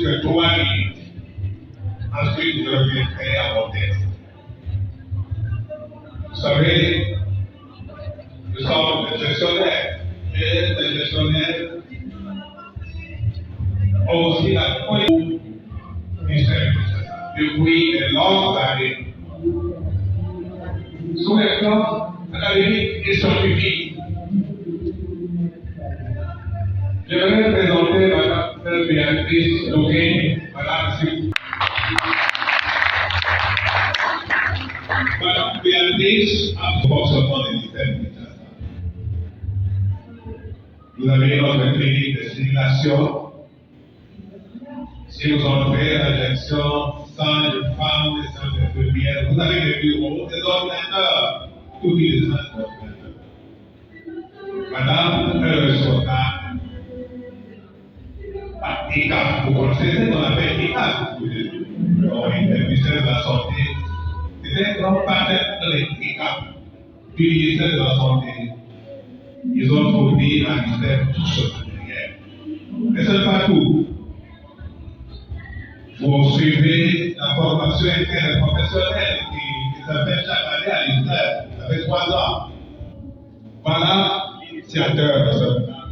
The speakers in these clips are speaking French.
que 3 minutes. Ensuite, je reviendrai à mon texte. Vous savez, nous sommes des gestionnaires. Et les gestionnaires ont aussi la politique du ministère depuis de longues années. Sous les plans académiques et scientifiques, je vais présenter Mme Béatrice Loguet, Madame Béatrice a le fonctionnement des systèmes d'État. Vous avez notre clinique de simulation. Si nous avons fait la gestion sans de femmes et sans d'infirmières, vous avez des bureaux, des ordinateurs, tous les ordinateurs. Madame est responsable par ICAP. Vous connaissez ce qu'on appelle ICAP. Le ministère de la Santé, c'est un grand partenaire de l'ICAP, du ministère de la Santé. Ils ont fourni à ministère tout ce matériel. Mais ce n'est pas tout. Vous suivez la formation interprofessionnelle qui s'appelle chaque année à l'INSEP. Ça fait 3 ans. Voilà l'initiateur de ce plan.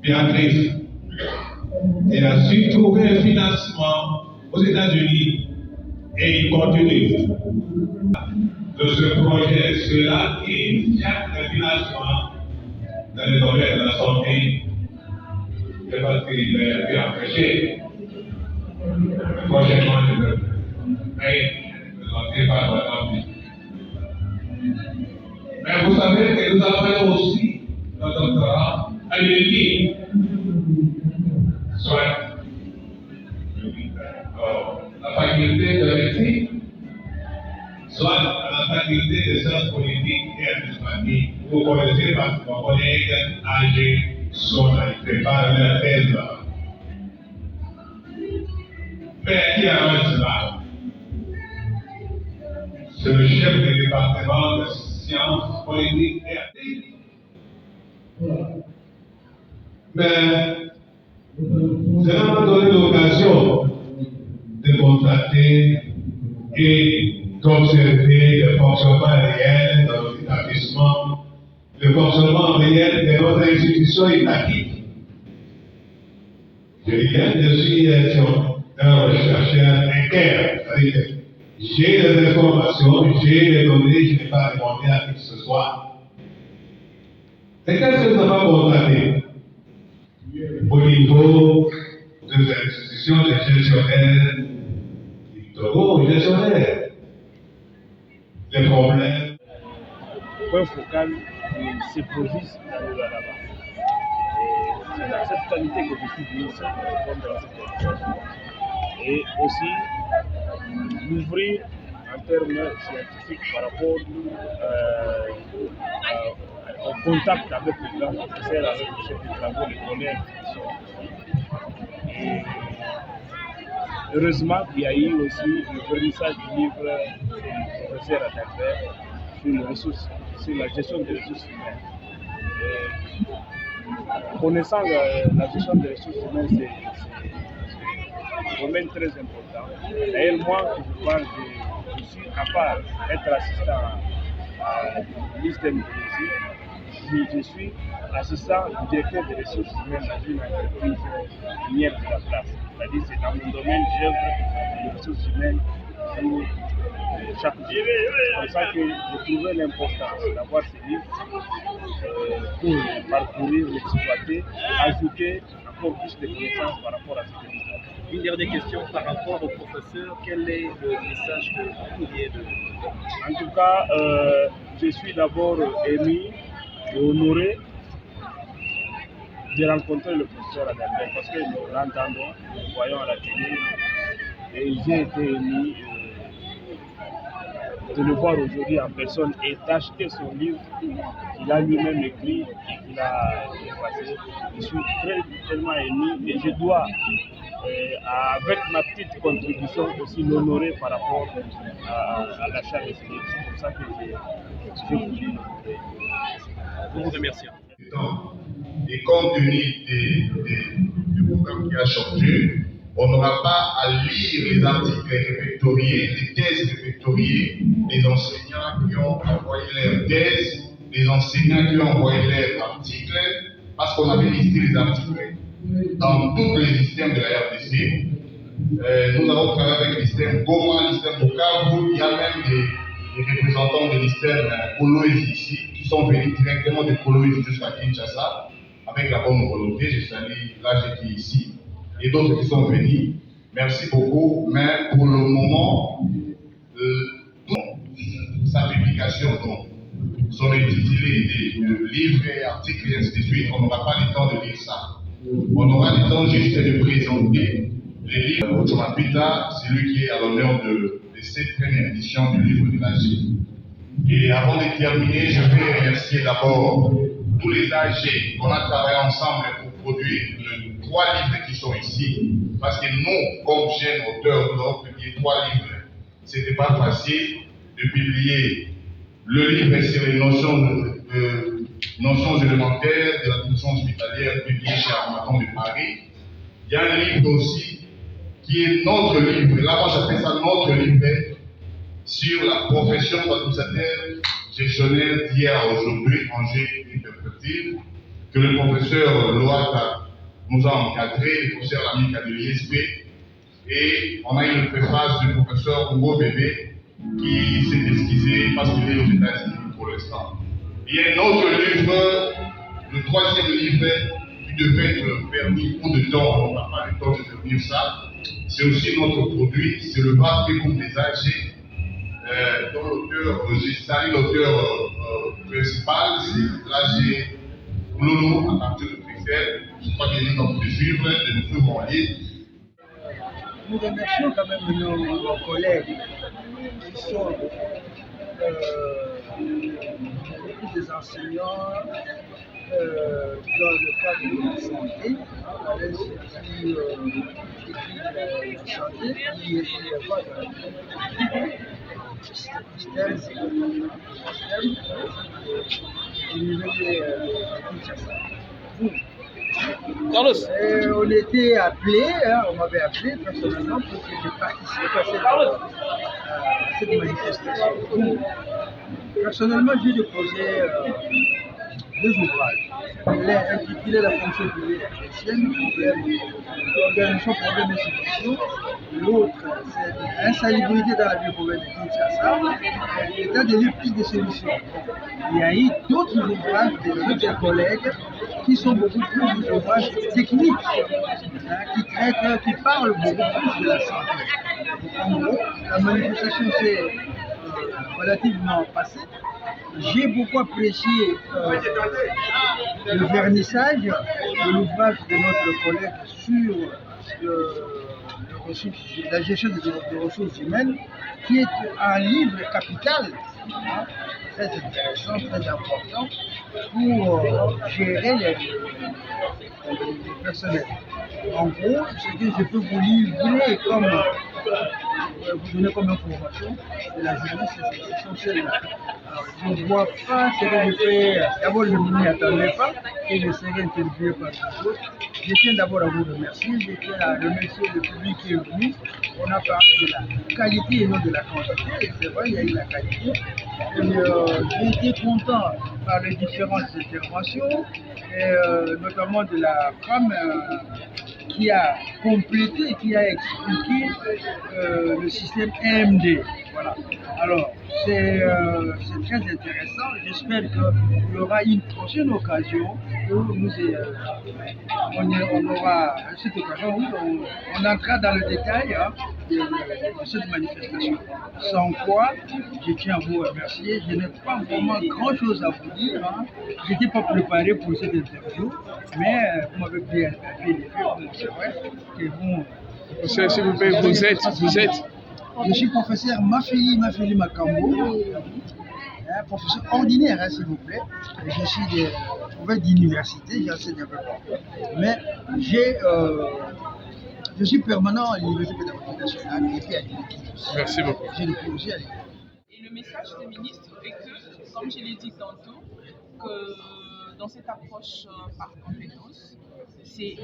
Béatrice. Elle a su trouver un financement aux États-Unis et il continue de ce projet. Cela qui cherche le financement dans le domaine de la santé. C'est parce qu'il est empêché. Prochainement, je vais présenter par Madame. Mais vous savez que nous avons aussi un doctorat à l'UNIT. Soit la faculté de médecine, soit la faculté de sciences politiques et administratives. Vous connaissez parce que mon collègue âgé prépare leur thèse. Mais qui arrange cela? C'est le chef du département de sciences politiques et actives. Mais cela m'a donné l'occasion de constater et d'observer le fonctionnement réel de nos établissements, le fonctionnement réel de notre institution étatique. Je suis un chercheur interne, c'est-à-dire j'ai des informations, j'ai des données, je n'ai pas demandé à qui que ce soit. Et qu'est-ce que ça va constater au niveau des institutions des gestionnaires, des gestionnaires, les problèmes. Point focal de ces produits dans le là-bas. C'est dans cette qualité que je suis venu ici pour répondre à cette question. Et aussi l'ouvrir en termes scientifiques par rapport au contact avec les grands professeurs, avec le chef de travaux, les collègues qui sont ici. Et heureusement qu'il y a eu aussi le vernissage du livre du professeur Adalbert sur les ressources, sur la gestion des ressources humaines. Connaissant la gestion des ressources humaines, c'est un domaine très important. D'ailleurs, moi, je parle je suis à part être assistant à l'ISDEM de Brésil, je suis assistant du directeur des ressources humaines dans une entreprise minière de la place. C'est-à-dire que c'est dans mon domaine, j'œuvre les ressources humaines pour chaque jour. C'est pour ça que j'ai trouvé l'importance d'avoir ces livres pour parcourir, l'exploiter, ajouter encore plus de connaissances par rapport à cette livre. Une dernière question par rapport au professeur, quel est le message que vous pourriez donner? En tout cas, je suis d'abord ému et honoré de rencontrer le professeur Adalbert parce que nous l'entendons, nous le voyons à la télé et j'ai été ému de le voir aujourd'hui en personne et d'acheter son livre qu'il a lui-même écrit et qu'il a effacé. Je suis tellement ému et je dois, avec ma petite contribution, aussi l'honorer par rapport à l'achat de ce livre. C'est pour ça que j'ai voulu l'honorer. Nous vous remercions. Et compte tenu du programme qui a changé, on n'aura pas à lire les articles répertoriés, les thèses répertoriées des enseignants qui ont envoyé leurs thèses, des enseignants qui ont envoyé leurs articles, parce qu'on avait listé les articles dans tous les systèmes de la RDC. Nous avons travaillé avec le système Goma, le système Bukavu, il y a même des représentants de l'ISTEM Kolwezi ici, qui sont venus directement de Kolwezi jusqu'à Kinshasa, avec la bonne volonté. Je salue l'AG qui est ici, et d'autres qui sont venus. Merci beaucoup, mais pour le moment, sa publication, donc, son intitulé de livres et articles et ainsi de suite, on n'aura pas le temps de lire ça. On aura le temps juste de présenter les livres. Otomapita, c'est lui qui est à l'honneur de cette première édition du livre de l'AG. Et avant de terminer, je vais remercier d'abord tous les AG qu'on a travaillé ensemble pour produire les 3 livres qui sont ici. Parce que nous, comme jeunes auteurs, nous avons publié 3 livres. Ce n'était pas facile de publier le livre sur les notions élémentaires de la fonction hospitalière publié chez Armaton de Paris. Il y a un livre aussi qui est notre livre, là moi j'appelle ça notre livre, sur la profession d'administrateur gestionnaire d'hier à aujourd'hui, Angers interprétive, que le professeur Loata nous a encadré, le professeur Lamika de l'ISP, et on a eu une préface du professeur Hugo Bébé qui s'est excusé parce qu'il est aux États-Unis pour l'instant. Il y a un autre livre, le 3e livre, qui devait être permis pour de temps, on n'a pas le temps de devenir ça. C'est aussi notre produit, c'est le bac des groupes des AG, dont l'auteur, j'ai salué l'auteur principal, c'est l'AG Loulou à partir de Bruxelles. Je crois qu'il est dans le suivre, de M. Monlier. Nous remercions quand même nos collègues qui sont des enseignants dans le cadre de la santé, à l'Institut de la santé, qui est on était appelé, on m'avait appelé personnellement pour que je participe à cette manifestation. Personnellement, j'ai déposé 2 ouvrages. L'un intitulé La fonction publique chrétienne, l'organisation problème et solutions. L'autre, c'est l'insalubrité dans la vie province de Kinshasa, l'état de lieu plus de solutions. Il y a eu d'autres ouvrages de d'autres collègues qui sont beaucoup plus des ouvrages techniques, qui parlent beaucoup plus de la santé. En gros, la manifestation s'est relativement passée. J'ai beaucoup apprécié le vernissage de l'ouvrage de notre collègue sur la gestion des ressources humaines, qui est un livre capital, très intéressant, très important, pour gérer les personnels. En gros, ce que je peux vous livrer comme vous donner comme information de la journée, c'est essentiel. Je ne vois pas ce que je fais. D'abord, je ne m'y attendais pas et je serai interviewé par les autres. Je tiens d'abord à vous remercier. Je tiens à remercier le public qui est venu. On a parlé de la qualité et non de la quantité. Et c'est vrai, il y a eu la qualité. J'ai été content par les différentes interventions, et, notamment de la femme qui a complété, qui a expliqué le système EMD. Voilà. Alors, c'est très intéressant. J'espère qu'il y aura une prochaine occasion où on aura cette occasion où on entrera dans le détail de cette manifestation. Sans quoi, je tiens à vous remercier. Je n'ai pas vraiment grand-chose à vous dire. Je n'étais pas préparé pour cette interview, mais vous m'avez bien aidé. C'est vrai que vous... S'il vous plaît, vous êtes Je suis professeur Mafili Makambo, professeur ordinaire, s'il vous plaît. Je suis d'université, j'enseigne un peu partout. Mais je suis permanent à l'Université pédagogique nationale et puis à l'UNIT. Merci beaucoup. J'ai le projet à l'UNIT. Et le message des ministres est que, comme je l'ai dit tantôt, que dans cette approche par compétence, c'est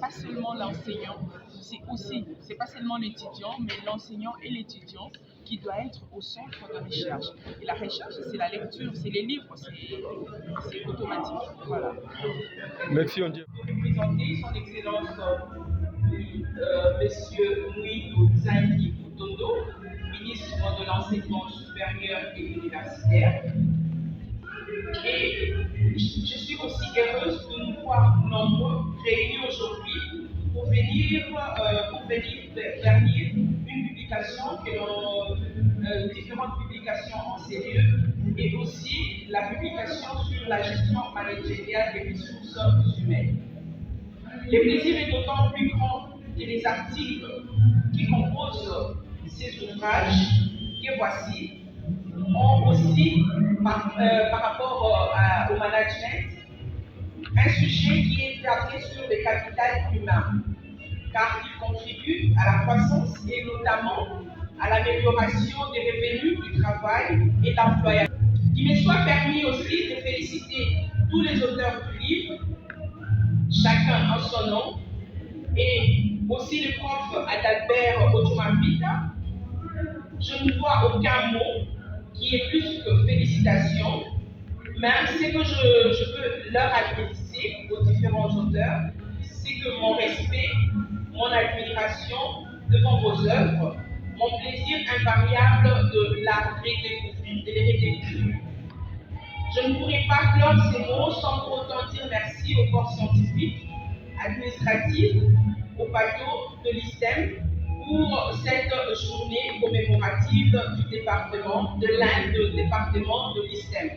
pas seulement l'enseignant, c'est pas seulement l'étudiant, mais l'enseignant et l'étudiant qui doit être au centre de recherche. Et la recherche, c'est la lecture, c'est les livres, c'est automatique. Voilà. Merci, on dit. Présenter son Excellence Monsieur Mouïdou Zaïdi Tondo, ministre de l'Enseignement supérieur et universitaire. Et je suis aussi heureuse de nous voir nombreux réunis aujourd'hui pour venir vernir une publication différentes publications en sérieux et aussi la publication sur la gestion managériale des ressources humaines. Le plaisir est d'autant plus grand que les articles qui composent ces ouvrages que voici ont aussi, par rapport au management, un sujet qui est tapé sur le capital humain, car il contribue à la croissance et notamment à l'amélioration des revenus du travail et de l'employabilité. Il me soit permis aussi de féliciter tous les auteurs du livre, chacun en son nom, et aussi le prof Adalbert Otumambita. Je ne vois aucun mot qui est plus que félicitations, mais ce que je peux leur adresser aux différents auteurs, c'est que mon respect, mon admiration devant vos œuvres, mon plaisir invariable de les redécouvrir. Je ne pourrais pas clore ces mots sans pour autant dire merci aux corps scientifiques, administratifs, au bateau de l'ISTEM pour cette journée commémorative du département, de l'un des départements de l'ISTEM.